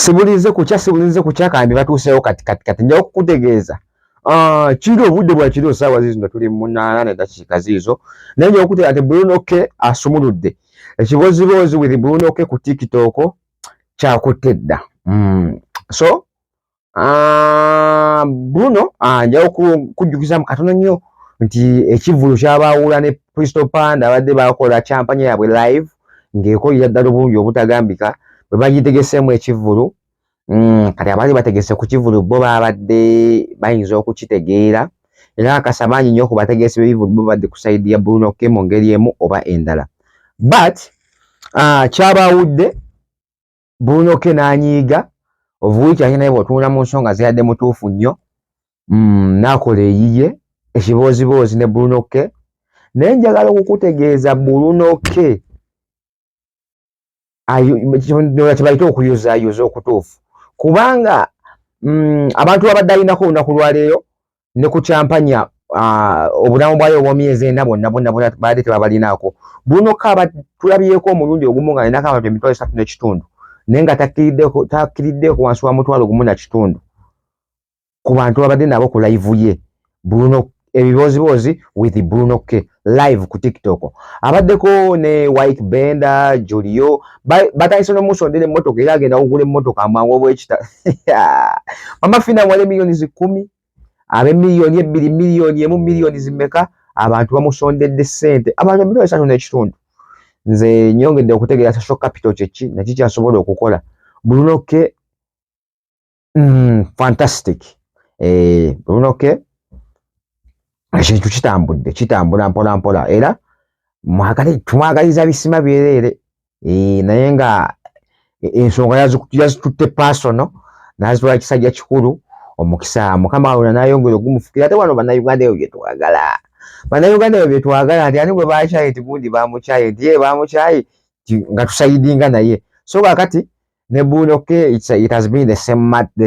sibulize kucha kandi batuuseewo kati nja okukutegeeza kiro obudde bwa kiro saawa zino tuli mu 8 dakiika ziizo naye nja okutegeeza ati Bruno K asumuludde ekiboziboozi with Bruno K ku TikTok kyakutte dda. So Bruno nja okujjukiza mu katono nnyo nti ekivulu kyabaawula ne Crystal Panda abadde bakola champagne yaabwe live ng'ekolera ddala obulungi obutagambika bwe bagitegeseemu ekivulu. Kati abali bategese ku kivulu bo babadde bayinza okukitegeera era akasamanyi nnyo ku bategesi b'ebivulu bo badde ku sayidi ya Bruno K mu ngeri emu oba endala, but kyabaawudde Bruno K n'anyiiga ovuuki ate naye bw'otuula mu nsonga ziyadde mutuufu nnyo, n'akola eyiye ekibooziboozi ne Bruno K. Naye njagala okukutegeeza Bruno K kyebayita okuyuzayuza okutuufu, kubanga abantu abadde alinako olunaku lwaleero ne ku kyampanya obulamu bwayo obw'emyezi 4 bonna baadde tebabalinaako. Bruno K tulabyeko omulundi ogumu nga alina abantu 3.5 naye nga takkiriddeko wansi wa 1.5 ku bantu babadde nabo ku live ye Bruno ebiboziboozi with Bruno K live ku TikTok. Abaddeko ne White Benda, Julio, batayise n'omusondera emmotoka era agenda kugula emmotoka amangu obwekita. Mama Fina wale milioni 10, abe milioni 2, milioni 1, milioni zimeka, abantu bamusondedde ssente. Abantu 3.5. Nze nyongedde okutegeera social capital kyeki nakyo kyasobola okukola. Bruno K fantastic. Bruno K ekintu kitambula mpola era tumwagaliza bisima byereere naye nga ensonga yazitutte personal nazitwala kisajja kikulu omukisa mukama wabona nayongera ogumufukira. Ate wano bannayuganda eyo byetwagala, bannayuganda eyo byetwagala nti ani bwe bakyaye nti gundi bamukyaye nti ye bamukyaye nga tusayidinga naye. So kakati ne Bruno K it has been the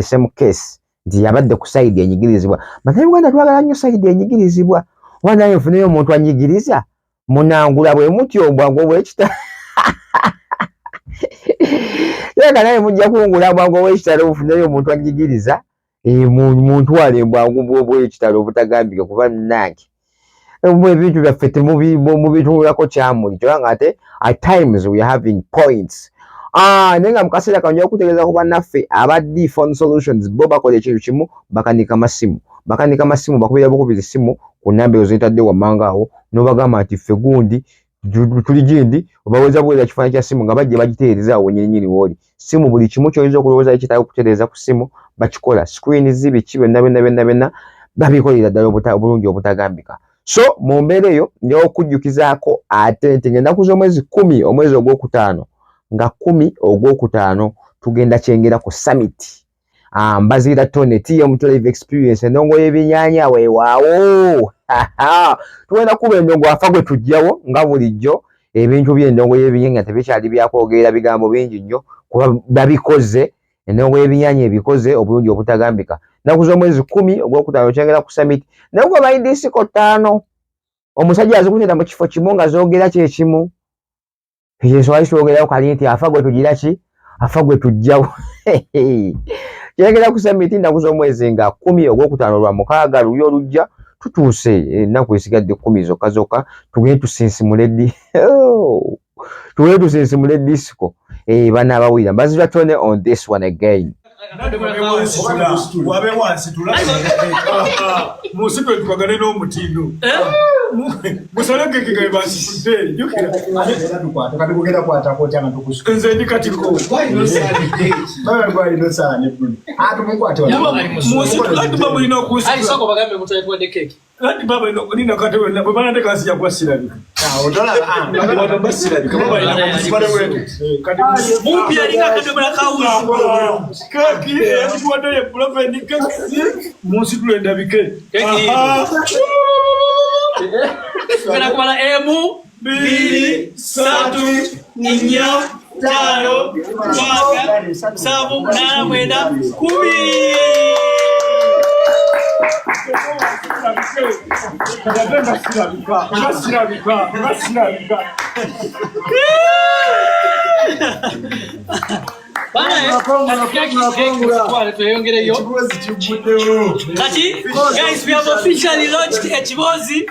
same case nti yabadde ku sayidi enyigirizibwa. Bannayuganda twagala nnyo sayidi enyigirizibwa. Wanaye nfuneyo omuntu anyigiriza munangula bwe mutyo bwangu obwekita yega naye mujja kungula bwangu obwekitalo obufuneyo omuntu anyigiriza muntu wale bwangu obwekitalo obutagambika kuba nange ebintu byaffe temubituulako kyamuli kyobanga ate at times we are having points. Naye nga mu kaseera kano nja okutegeeza ku bannaffe aba D-Phone Solutions bo bakola ekintu kimu, bakanika amasimu bakubira bukubiza essimu ku nnamba ezo zetadde wammanga awo n'obagamba nti ffe gundi tuli gindi obaweza buweza kifaananyi kya simu nga bajja bagiteereza awo nnyininyini wooli. Simu buli kimu ky'oyinza okulowooza ekitaaga okutereeza ku simu bakikola, screen zibiki byonna babikolera ddala obulungi obutagambika. So mu mbeera eyo nja okujjukizaako ate nti ng'ennaku z'omwezi 10 omwezi ogwokutaano nga 10 ogwokutaano tugenda kyengera ku summit. Mbazira Tone TM Live Experience endongo y'ebyennyanja weewaawo. Tugenda kuba endongo afa gwe tujjawo nga bulijjo ebintu by'endongo y'ebyennyanja tebikyali byakwogerera bigambo bingi nnyo kuba babikoze, endongo y'ebyennyanja ebikoze obulungi obutagambika. Ennaku z'omwezi 10 ogwokutaano kyengera ku summit. Naye gwe bayi disiko 5 omusajja azikuteera mu kifo kimu nga zoogera kyekimu. Yesu ayisogerayo kali nti afa gwe tugira ki? Afa gwe tujjawo. Kyengera ku summit ennaku z'omwezi nga 10 ogwokutaano lwa 6 luyo olujja tutuuse ennaku esigadde 10 zokka tugende tusinsimule disco bana abawulira. Mbazira Tone on this one again. Wabe wansi tulala musipe twagane n'omutindo musaleke kike basi tudde jukira tukati kugenda kwata kotana tukushika nze ndikatiko baba kwa ino sana tumukwate musipe lati baba ino kushika ali soko bagambe mutale twende keki lati baba ino nina katewe na baba ndeka asija kwa silabika otola baba basilabika baba ino musipale wetu kati mupi alina kadobala kawuzi kaki atuwade ye profe ndikaki musipe ndabike keki Kana kumala emu 2 3 4 5 6 7 8 10 Guys, we have officially launched Echibozi.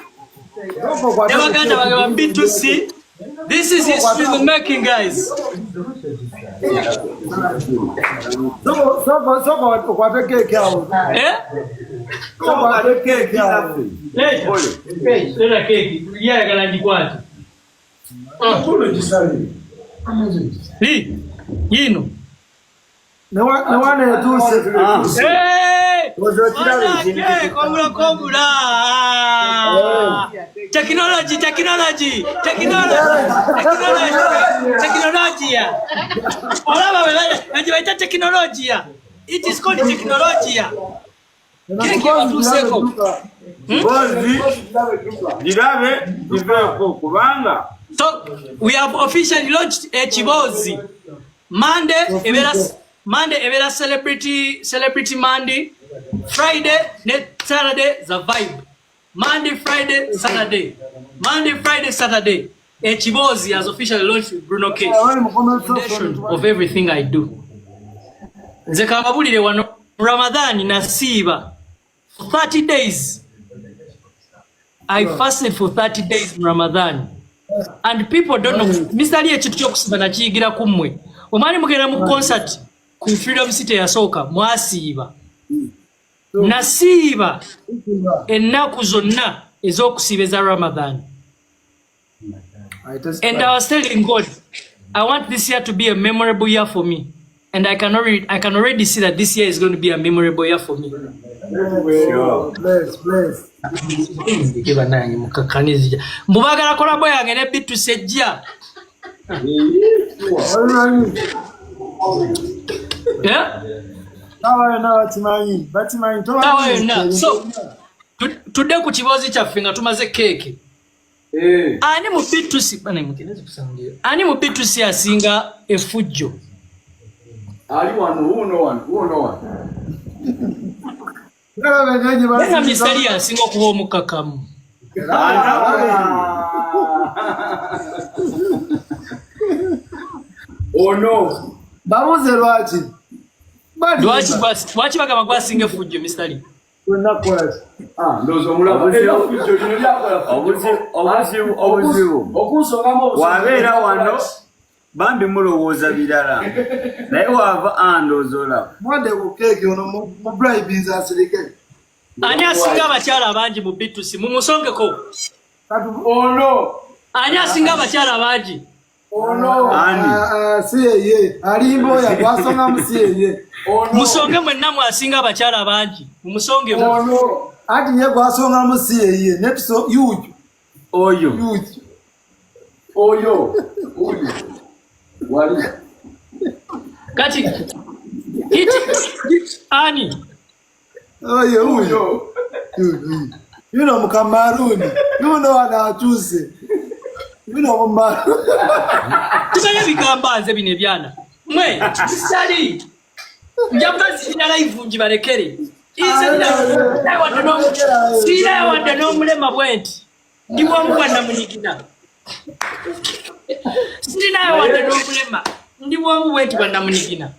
This is history in the making, guys. Technology. It is called technology. So we have officially launched Echibozi. Monday evera celebrity Monday. Friday, Saturday, the vibe. Monday, Friday, Saturday. Echibozi has officially launched Bruno K. Foundation of everything I do. Zekamabulire wano Ramadan nasiba for 30 days. I fasted for 30 days in Ramadan. And people don't know. Mr. Lee echitu kyokusiba na kiyigira kumwe. Omani mugenda mu concert ku Freedom City ya soka mwasiba. Nasiba ennaku zonna ez'okusiba Ramadan. And I was telling God, I want this year to be a memorable year for me. And I can already see that this year is going to be a memorable year for me. Sure. Bless. Mbagala kolabo yange ne bitu sejja. Yeah? So today ku Kibozi kyaffe nga tumaze cake. Ani mu bitusi bana mukeneze kusangira. Ani mu bitusi asinga efujjo. Ali wano uno. Nena misali asinga okuba omukakamu. Oh no. Bamuze lwaki. Lwaki bagamba gwasinga efujjo misali. Ndozo mulaba efujjo kino lyakola. Obuzibu. Wabeera wano bambi mulowooza birala. Naye wava andozola. Mwande ku keeki ono mu bribes asirike. Ani asinga abakyala abangi mu bitusi mumusongeko. Ono. Ani asinga abakyala abangi. Ono. Siyeye. Alimbo ya gwasonga musiyeye. Musonge mwenna mwasinga abakyala abangi. Mumusonge mu. Ono. Ati ye gwasonga musiyeye. Nepiso yuju. Oyo. Wali. Kati. Ani. Oyo. You know Mukamaruni. You know anachuse. You know Mukamaruni. Tusaye bigamba nze bine byana. Mwe, sali. Njabazi ina live njibarekere. I want to know mulema bwenti. Ndibwa mukwana munyigina. Sina wanda no mulema. Ndibwa mubwenti bwana munyigina.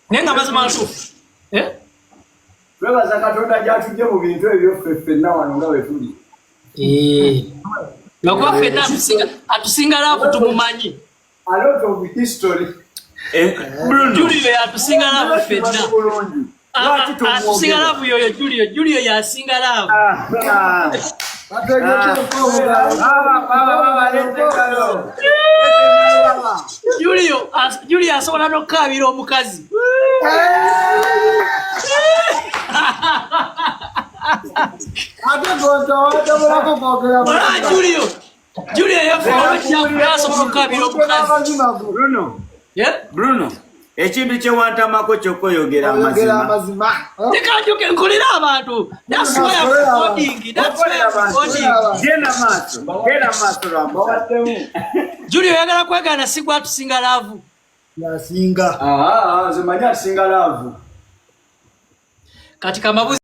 Nenga mazima nsufu. Beba zakatonda jatuje mu bintu ebyo fefe na wano nga wetuli. Lokwa fena atusinga lafu tumumanyi. A lot of history. Julio atusinga lafu fena. Atusinga lafu yoyo Julio ya singa lafu. Julio asobola n'okukabira omukazi. Julio asobola n'okukabira omukazi. Bruno. Ekintu kye wantamako kyokka oyogera amazima. Tekanjuke nkolera abantu. That's why I'm recording. Genda maaso lwambo. Julio yagala kwegana sigwa tusinga laavu. Yasinga. Nze manya asinga laavu. Katika mabuzi